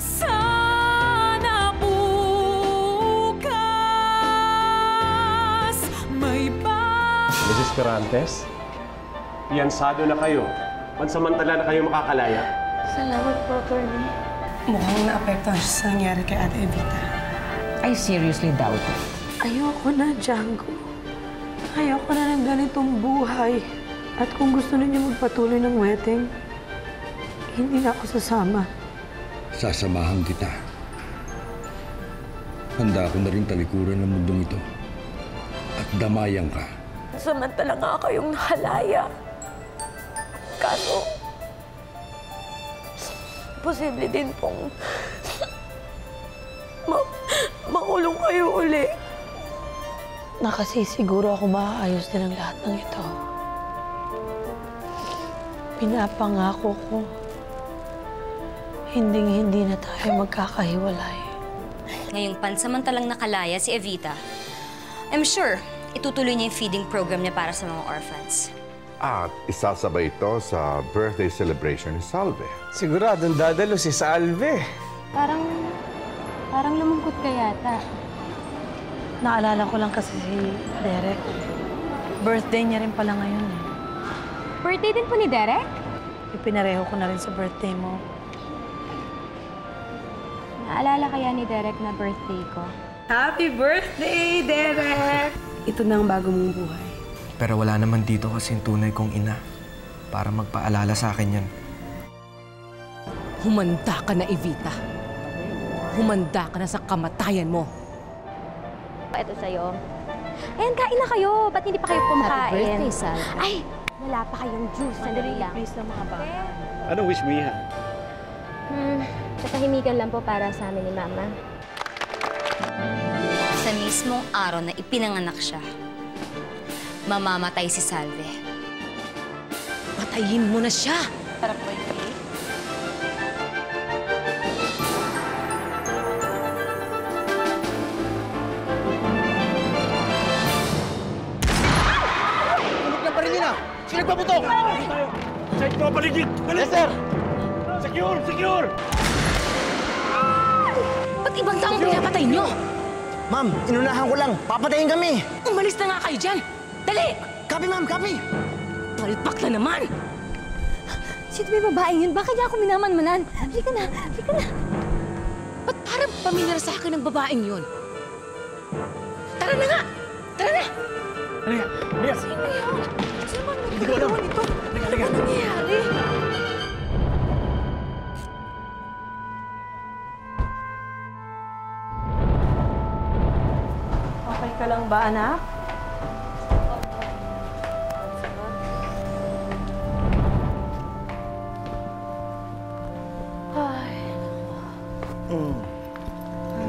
Sana bukas may Mrs. Perantes, piyansado na kayo. Pansamantala na kayo makakalaya. Salamat po, Atty. Mukhang naapektuhan siya sa nangyari kay Ate Evita. I seriously doubt it. Ayoko na, Django. Ayoko na ng ganitong buhay. At kung gusto ninyo magpatuloy ng wedding, hindi na ako sasama. Sasamahan kita. Handa ako na rin talikuran ng mundong ito. At damayan ka. Samantala nga kayong nakalaya. Kaso, posible din pong makulong kayo uli. Nakasisiguro ako maaayos din ang lahat ng ito. Pinapangako ko, hinding-hindi na tayo magkakahiwalay. Ngayong pansamantalang nakalaya si Evita, I'm sure itutuloy niya yung feeding program niya para sa mga orphans. At isasabay ito sa birthday celebration ni Salve. Siguradong dadalo si Salve. Parang lumungkot ka yata. Naalala ko lang kasi si Derek. Birthday niya rin pala ngayon eh. Birthday din po ni Derek? Ipinareho ko na rin sa birthday mo. Naalala kaya ni Derek na birthday ko? Happy birthday, Derek! Ito na ang bago mong buhay. Pero wala naman dito kasing tunay kong ina para magpaalala sa akin yan. Humanda ka na, Evita. Humanda ka na sa kamatayan mo. Ito sa'yo. Ayan, kain na kayo. Ba't hindi pa kayo kumakain? Happy birthday, Sal. Ay, wala pa kayong juice. Sandali lang. Please lang mga bata. Anong wish mo yan? Katahimikan lang po para sa amin ni Mama. Sa mismong araw na ipinanganak siya, mamamatay si Salve. Patayin mo na siya! Sarap ba yung cake? Tulog na pa rin yun ah! Sino nagpaputok? Sa ito paligid! Yes, sir! Secure! Secure! Ba't ibang taong pinapatay niyo? Ma'am, inunahan ko lang. Papatayin kami. Umalis na nga kayo dyan! Dali! Copy, ma'am. Copy. Talpak na naman! Sino ba yung babaeng yun? Bakit niya ako minamanmanan? Halika na! Halika na! Ba't parang pamilyar sa akin ang babaeng yun? Tara na nga! Tara na! Halika! Halika! Sino yun? Sino man Hindi ko alam. nito? Halika! Ano nangyayari? Okay ka lang ba, anak?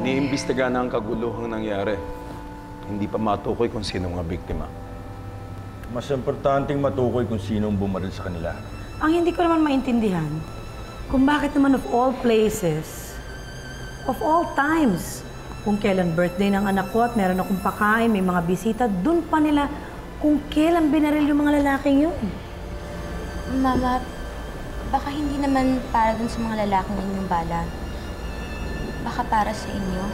Iniimbestiga na ang kaguluhang nangyari. Hindi pa matukoy kung sino mga biktima. Mas importanteng matukoy kung sino ang bumaril sa kanila. Ang hindi ko naman maintindihan, kung bakit naman of all places, of all times, kung kailan birthday ng anak ko at meron akong pakain, may mga bisita, dun pa nila kung kailan binaril yung mga lalaking yun. Mama, baka hindi naman para dun sa mga lalaking inyong bala. Baka para sa inyo.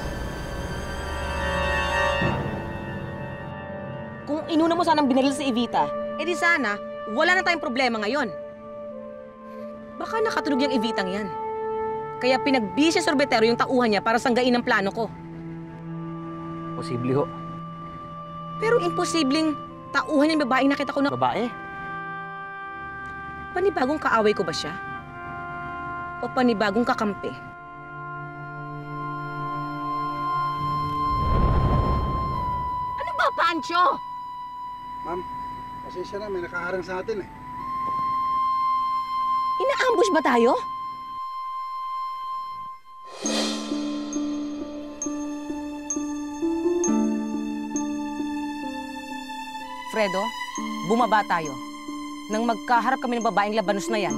Kung inuna mo sanang binaril si Evita, edi sana, wala na tayong problema ngayon. Baka nakatunog yung Evitang yan. Kaya pinagbisi sa sorbetero yung tauhan niya para sanggain ang plano ko. Posible ho. Pero imposibleng tauhan yung babaeng nakita ko na... Babae? Panibagong kaaway ko ba siya? O panibagong kakampi? Ano ba, Pancho? Ma'am, pasensya na. May nakaharang sa atin eh. Ina-ambush ba tayo? Fredo, bumaba tayo. Nang magkaharap kami ng babaeng labanos na yan.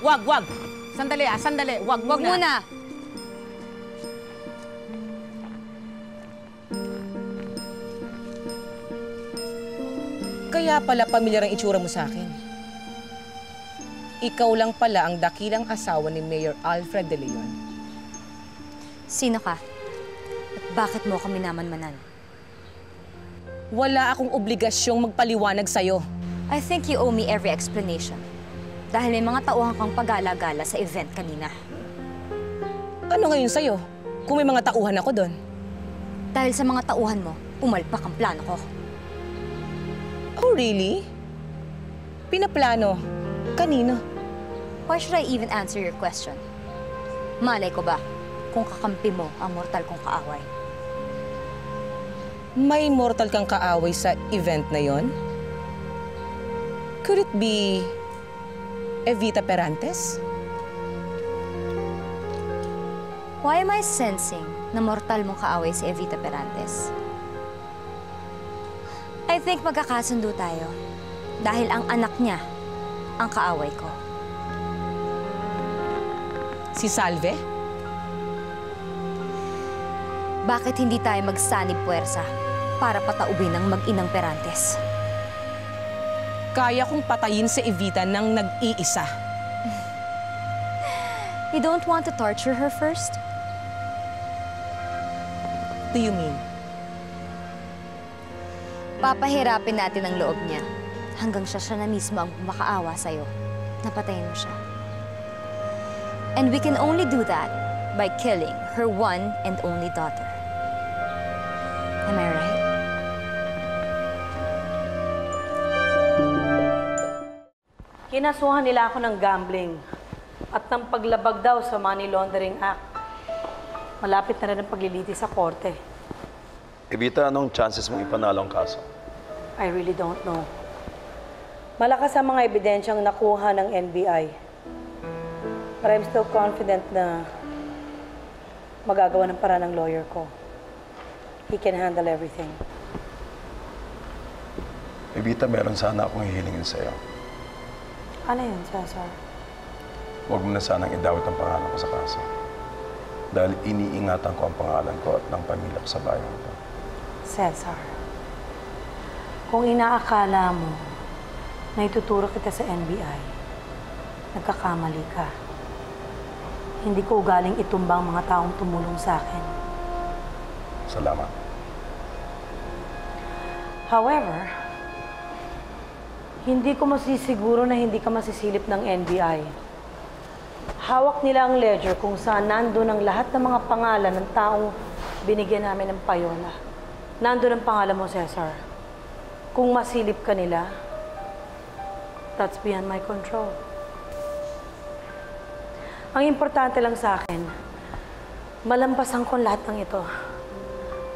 Wag! Sandali sandali. Wag muna. Kaya pala pamilyar ang itsura mo sa akin. ikaw lang pala ang dakilang asawa ni Mayor Alfred De Leon. Sino ka? At bakit mo ako minamanmanan? Wala akong obligasyong magpaliwanag sa'yo. I think you owe me every explanation. Dahil may mga tauhan kang pagala-gala sa event kanina. Ano ngayon sa'yo? Kung may mga tauhan ako doon. Dahil sa mga tauhan mo, pumalpak ang plano ko. Oh, really? Pinaplano? Kanino? Why should I even answer your question? Malay ko ba kung kakampi mo ang mortal kong kaaway? May mortal kang kaaway sa event na yon? Could it be Evita Perantes? Why am I sensing na mortal mong kaaway si Evita Perantes? I think magkakasundo tayo dahil ang anak niya ang kaaway ko. Si Salve? Bakit hindi tayo magsanib puwersa para pataubin ang mag-inang Perantes? Kaya kong patayin si Evita nang nag-iisa. You don't want to torture her first? Do you mean? Papahirapin natin ang loob niya hanggang siya na mismo ang makaawa sa'yo. Napatayin mo siya. And we can only do that by killing her one and only daughter. Am I right? Kinasuhan nila ako ng gambling at ng paglabag daw sa Money Laundering Act. Malapit na rin ang paglilitis sa korte. Evita, anong chances mong ipanalo ang kaso? I really don't know. Malakas ang mga ebidensyang nakuha ng NBI. But I'm still confident na magagawa ng paraan ng lawyer ko. He can handle everything. Evita, meron sana akong hihilingin sa'yo. Ano yun, Cesar? Huwag mo na sanang idawit ang pangalan ko sa kaso. Dahil iniingatan ko ang pangalan ko at ng pamilya ko sa bayan ko. Cesar, kung inaakala mo na ituturo kita sa NBI, nagkakamali ka. Hindi ko ugaling itumbang mga taong tumulong sa akin. Salamat. However, hindi ko masisiguro na hindi ka masisilip ng NBI. Hawak nila ang ledger kung saan nandun ang lahat ng mga pangalan ng taong binigyan namin ng payola. Nandun ang pangalan mo, Cesar. Kung masilip ka nila, that's beyond my control. Ang importante lang sa akin, malampasan ko lahat ng ito.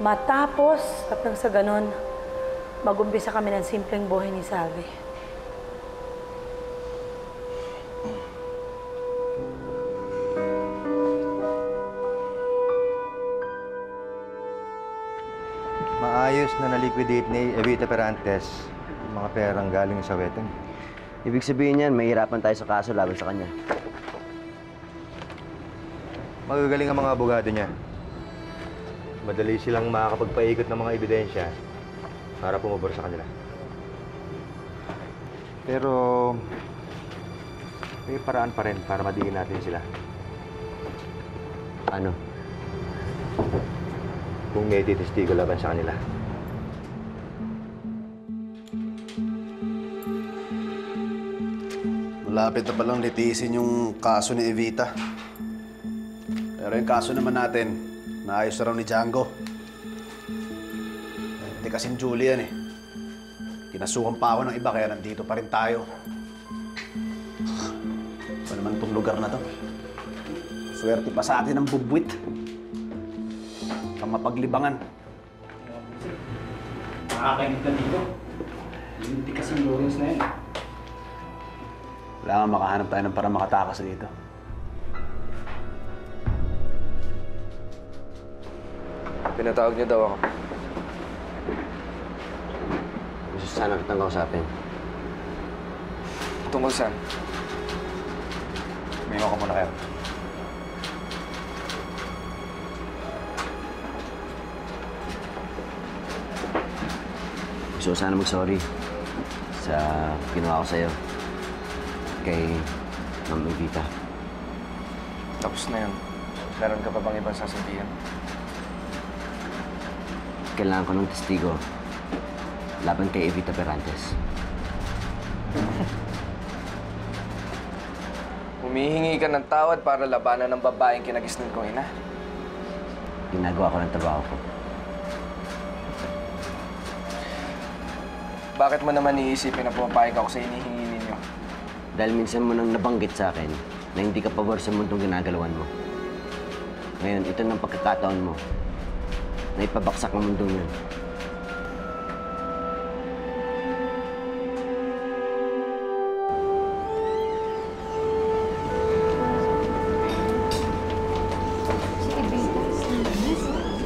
Matapos at nang sa ganon, mag-umpisa kami ng simpleng buhay ni Salve. Maayos na na-liquidate ni Evita Perantes yung mga perang galing sa wedding. Ibig sabihin yan, mahirapan tayo sa kaso laban sa kanya. Magagaling ang mga abogado niya. Madali silang makakapagpaikot ng mga ebidensya para pumabor sa kanila. Pero may paraan pa rin para madiin natin sila. Ano? Kung may titistigo laban sa kanila. Malapit na palang litisin yung kaso ni Evita. Pero yung kaso naman natin, naayos na raw ni Django. Hindi kasing Julian eh. Kinasuhan pa ako ng iba kaya nandito pa rin tayo. Ano naman itong lugar na to? Swerte pa sa atin ang bubwit. Ang mapaglibangan. Nakakainit na dito. Hindi kasing Lawrence na yan. Kailangan makahanap tayo ng para makatakas dito. Pinatawag niyo daw ako. Gusto sana kitang kausapin. Tungkol saan? May ka muna kayo. Gusto ko sana mag-sorry sa ginawa ko sa'yo. Kay Ma'am Evita. Tapos na yun. Meron ka pa bang ibang sasabihin? Kailangan ko ng testigo laban kay Evita Perantes. Humihingi ka ng tawad para labanan ng babaeng kinagisnan kong ina. Ginagawa ko ng trabaho ko. Bakit mo naman iisipin na pumapayag ako sa inihingi ninyo? Dahil minsan mo nang nabanggit sa akin na hindi ka pabor sa mundong ginagalawan mo. Ngayon, ito ng pagkakataon mo na ipabaksak ang mundong yun.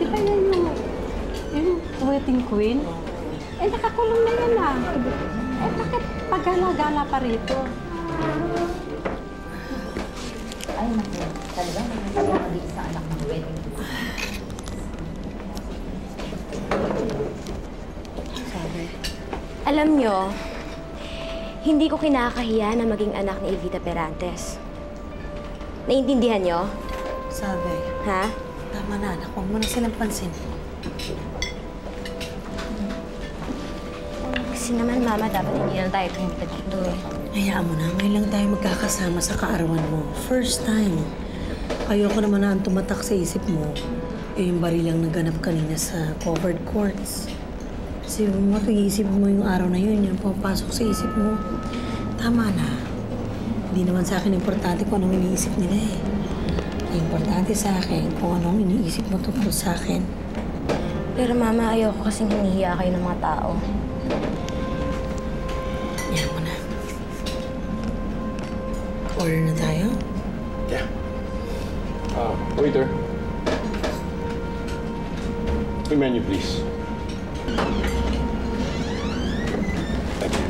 Di ba yan yung wedding queen? Eh, nakakulong na yan ah. Eh, bakit pagala-gala pa rito? Ay, naku. Talagang magiging sa anak ng wedding. Sabi. Alam nyo, hindi ko kinakahiya na maging anak ni Evita Perantes. Naiintindihan nyo? Sabi. Ha? Tama na, anak. Huwag mo na silang pansin. Kasi naman, Mama, dapat hindi na tayo pumunta dito eh. Hayaan mo na. Ngayon lang tayo magkakasama sa kaarawan mo. First time. Ayoko naman na ang tumatak sa isip mo. Eh, yung barilang naganap kanina sa covered courts. Kasi yung matiisip mo yung araw na yun, yung pumapasok sa isip mo. Tama na. Hindi naman sa akin importante kung anong iniisip nila eh. Importante sa akin kung anong iniisip mo tungkol sa akin. Pero Mama, ayoko kasing hinihiya kayo ng mga tao. Yan mo na. Order na tayo? Yeah. Waiter. The menu, please. Thank you.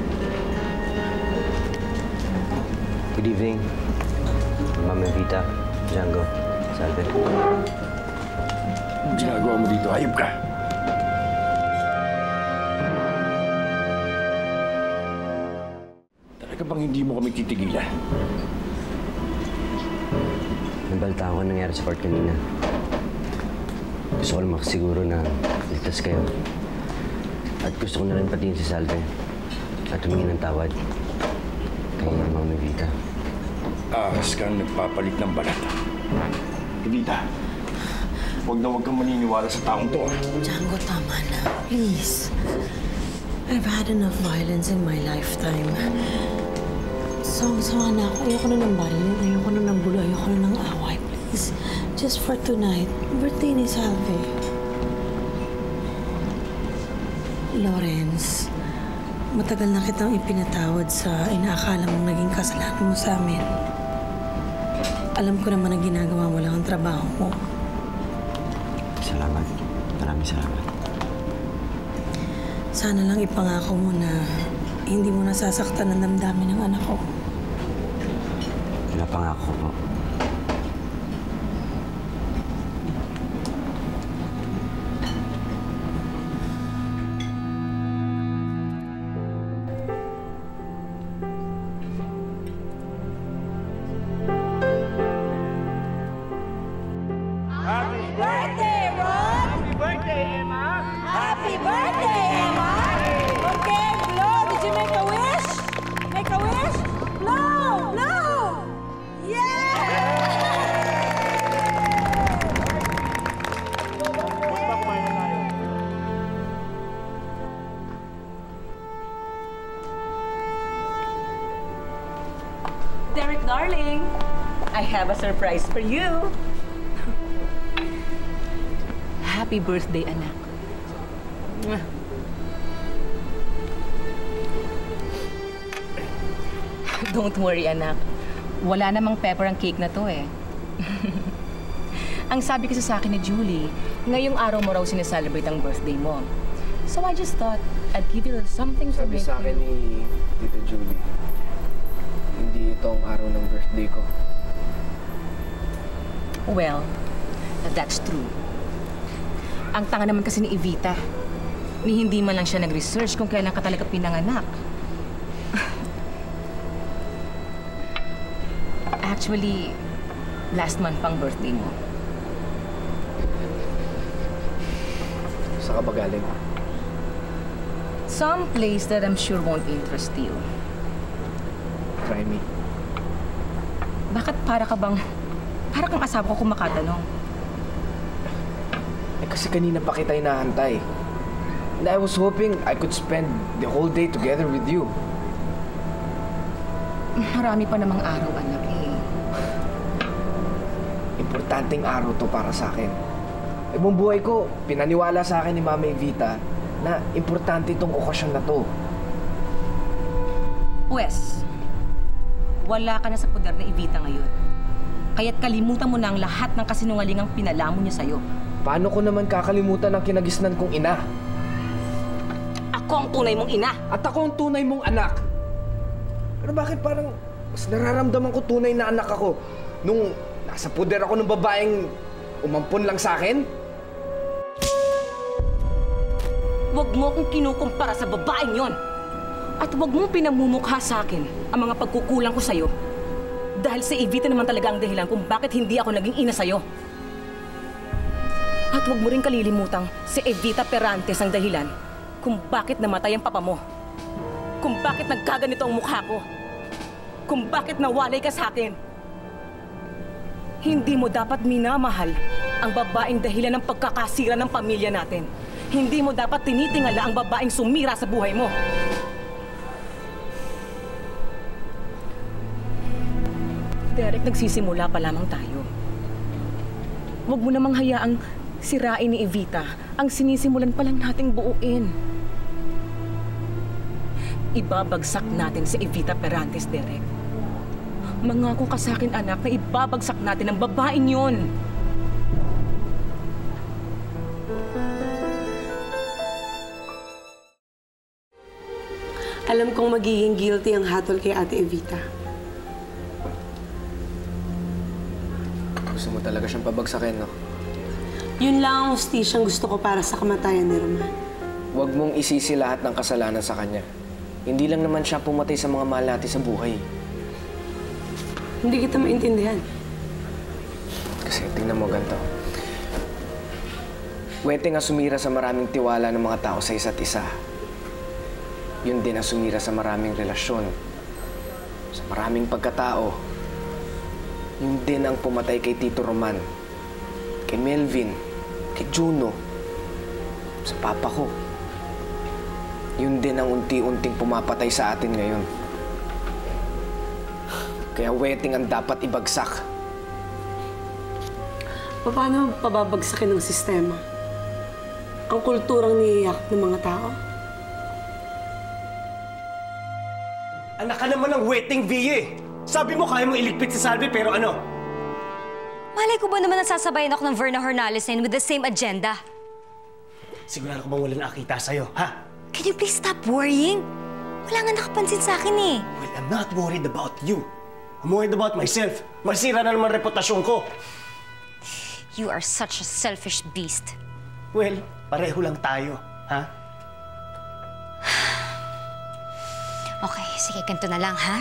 Good evening, Ma'am Evita, Django, Salve. Ang ginagawa mo dito, hayop ka! Talaga bang hindi mo kami titigilan? Nabaltaan ko nangyari sa court kanina. Gusto ko lang makasiguro na ligtas kayo. At gusto ko na rin patiin si Salve at humingi ng tawad kay Ma'am Evita. Ahas kang nagpapalit ng balat. Evita, huwag kang maniniwala sa taong to. Django, tama na. Please. I've had enough violence in my lifetime. Sawa na ako. Ayoko na ng baril. Ayoko na ng gulo. Ayoko na ng away. Please. Just for tonight. Birthday ni Salve. Lawrence, matagal na kitang ipinatawad sa inaakala mong naging kasalanan mo sa amin. Alam ko naman na ginagawa mo lang ang trabaho mo. Salamat. Maraming salamat. Sana lang ipangako mo na hindi mo nasasaktan ang damdamin ng anak ko. Napangako po. Happy birthday, Emma! Okay, Flo, did you make a wish? Make a wish? No! No! Derek, darling, I have a surprise for you. Happy birthday, anak. Don't worry, anak. Wala namang pepper ang cake na to eh. Ang sabi kasi sa akin ni Julie, ngayong araw mo raw sineselebrate ang birthday mo. So I just thought I'd give you something to make you... Sabi sa akin ni Tita Julie, hindi ito ang araw ng birthday ko. Well, that's true. Ang tanga naman kasi ni Evita, ni hindi man lang siya nag-research kung kailan ka talaga pinanganak. Actually, last month pang birthday mo. Saan ka ba galing? Some place that I'm sure won't interest you. Try me. Bakit para kang asawa ko kung makatanong? Eh kasi kanina pa kita hinahantay. And I was hoping I could spend the whole day together with you. Marami pa namang araw, anak eh. Importanteng araw to para sa akin. Eh buong buhay ko, pinaniwala sa akin ni Mama Evita na importante itong okasyon na to. Pwes, wala ka na sa poder na Evita ngayon. Kaya't kalimutan mo na ang lahat ng kasinungalingang pinalamo niya sa'yo. Paano ko naman kakalimutan ang kinagisnan kong ina? Ako ang tunay mong ina! At ako ang tunay mong anak! Pero bakit parang mas nararamdaman ko tunay na anak ako nung nasa poder ako ng babaeng umampon lang sa akin? Huwag mo akong kinukumpara sa babaeng yon. At huwag mong pinamumukha sa akin ang mga pagkukulang ko sa'yo. Dahil si Evita naman talaga ang dahilan kung bakit hindi ako naging ina sa'yo. At huwag mo rin kalilimutang si Evita Perantes ang dahilan kung bakit namatay ang papa mo. Kung bakit nagkaganito ang mukha ko. Kung bakit nawalay ka sa akin. Hindi mo dapat minamahal ang babaeng dahilan ng pagkakasira ng pamilya natin. Hindi mo dapat tinitingala ang babaeng sumira sa buhay mo. Derek, nagsisimula pa lamang tayo. Huwag mo namang hayaang sirain ni Evita ang sinisimulan pa lang nating buuin. Ibabagsak natin si Evita Perantes, Derek. Mangako ka sa akin, anak, na ibabagsak natin ang babaeng yun. Alam kong magiging guilty ang hatol kay Ate Evita. Gusto mo talaga siyang pabagsakin, no? Yun lang ang hustisyang gusto ko para sa kamatayan ni Roman. Huwag mong isisi lahat ng kasalanan sa kanya. Hindi lang naman siya pumatay sa mga mahal natin sa buhay. Hindi kita maintindihan. Kasi tingnan mo ganito. Weteng ang sumira sa maraming tiwala ng mga tao sa isa't isa. Yun din ang sumira sa maraming relasyon. Sa maraming pagkatao. Yun din ang pumatay kay Tito Roman. Kay Melvin. Kay Juno. Sa papa ko. Yun din ang unti-unting pumapatay sa atin ngayon. Kaya weteng ang dapat ibagsak. Paano pababagsakin ng sistema? Ang kulturang niyayakap ng mga tao? Anak ka naman ng weteng VA. Sabi mo kaya mo iligpit si Salve pero ano? Malay ko ba naman nasasabayan ako ng Verna Hornales with the same agenda? Sigurado ko bang wala nakakita sa'yo, ha? Can you please stop worrying? Wala nga nakapansin sa akin eh. Well, I'm not worried about you. I'm worried about myself. Masira na naman reputasyon ko. You are such a selfish beast. Well, pareho lang tayo, ha? Okay, sige, ganito na lang, ha?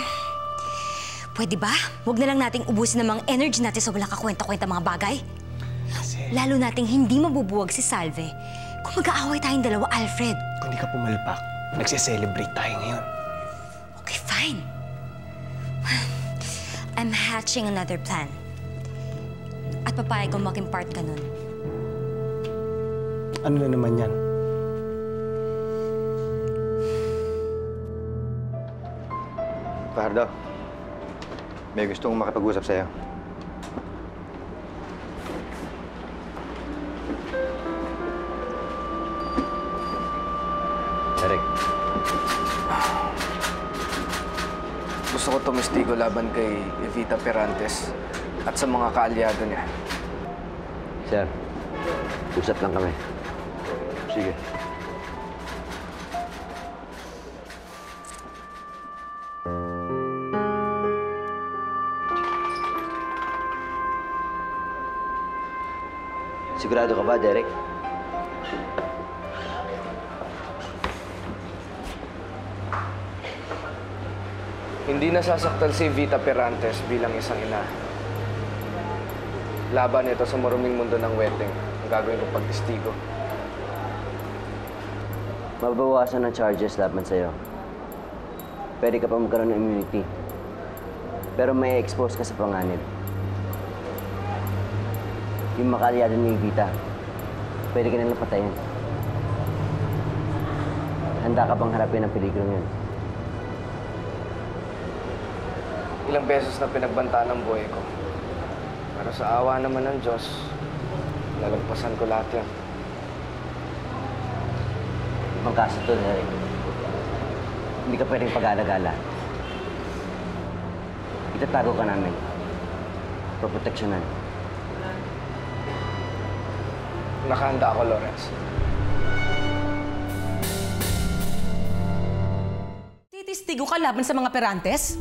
Pwede ba? Huwag na lang nating ubusin ng mga energy natin sa walang kakwenta-kwenta mga bagay. Kasi... Lalo nating hindi mabubuwag si Salve kung mag-aaway tayong dalawa, Alfred. Kung di ka pumalpak, nagse-celebrate tayo ngayon. Okay, fine. I'm hatching another plan. At papayag kong maging part ka nun. Ano na naman yan? Fajardo, may gustong makipag-usap sa'yo. Derek. Gusto ko tumistigo laban kay Evita Perantes at sa mga kaalyado niya. Sir, usap lang kami. Sige. Sigurado ka ba, Derek? Hindi nasasaktan si Evita Perrantes bilang isang ina. Laban ito sa maruming mundo ng weteng ang gagawin kong pagtistigo. Mababawasan ang charges laban sa'yo. Pwede ka pa magkaroon ng immunity. Pero may expose ka sa panganib. Yung makaalyado ni Evita, pwede ka nilang patayin. Handa ka bang harapin ang peligro yun? Ilang beses na pinagbantaan ang buhay ko. Pero sa awa naman ng Diyos, lalagpasan ko lahat yan. Ibang kaso to, Derek. Hindi ka pwedeng pag-alagala. Itatago ka namin. Proproteksyonan. Nakahanda ako, Lawrence. Titistigo ka laban sa mga Perrantes?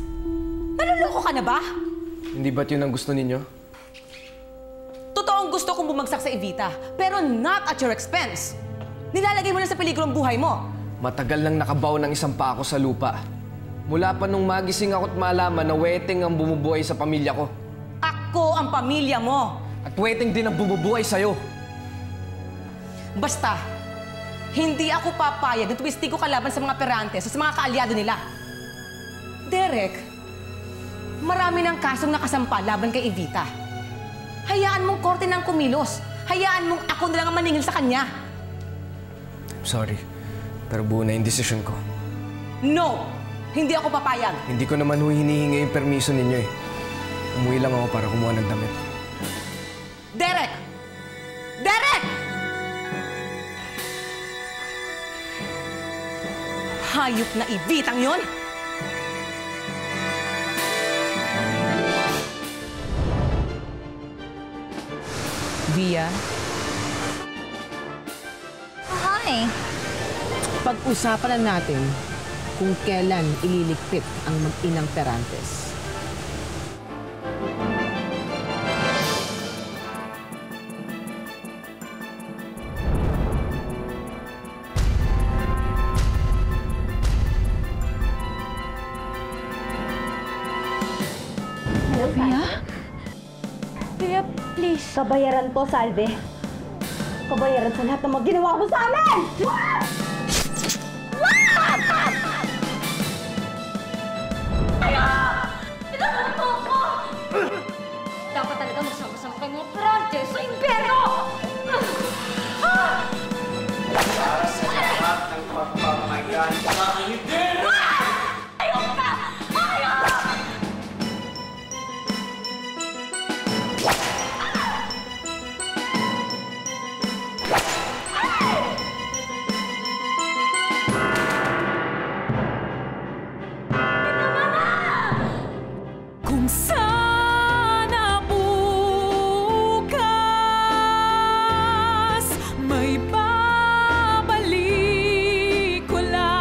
Naluloko ka na ba? Hindi ba't yun ang gusto ninyo? Totoong gusto kong bumagsak sa Evita, pero not at your expense. Nilalagay mo na sa peligro ang buhay mo. Matagal nang nakabaw ng isang pako sa lupa. Mula pa nung magising ako't malaman na weteng ang bumubuhay sa pamilya ko. Ako ang pamilya mo. At weteng din ang bumubuhay sa'yo. Basta, hindi ako papayag na tumistigo ka laban sa mga Perrantes o sa mga kaalyado nila. Derek, marami ng kasong nakasampa laban kay Evita. Hayaan mong korte ng kumilos. Hayaan mong ako na lang ang maningil sa kanya. Sorry, pero buo na yung desisyon ko. No! Hindi ako papayag. Hindi ko naman hinihingi yung permiso ninyo eh. Umuwi lang ako para kumuha ng damit. Derek! Derek! Hayop na Evitang yon! Via? Hi! Pag-usapan na natin kung kailan ililigpit ang mag-inang Perrantes. Via? Via, please. Kabayaran to, Salve. Kabayaran sa lahat ng mga ginawa mo sa amin! Dapat talaga magsama-sama kayo mga Perrantes sa impero! Para sa lahat ng pagpapagayan sa hindi! Ayok ka! Ayok! Kung sana bukas may babalik ko lang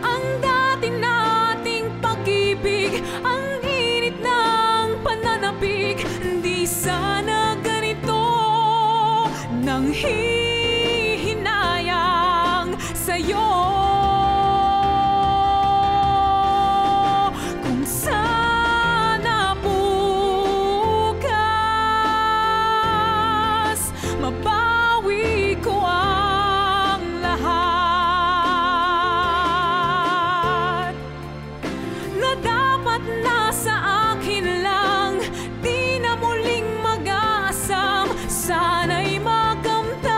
ang dati nating pag-ibig, ang init ng pananabik. Di sana ganito nang hihinayang sa'yo. Mabawi ko ang lahat na dapat nasa akin lang, di na muling mag-aasam. Sana'y makamtan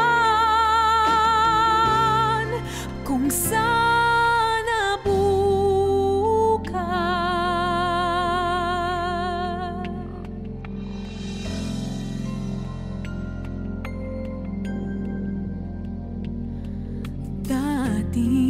kung sana bukas. Dati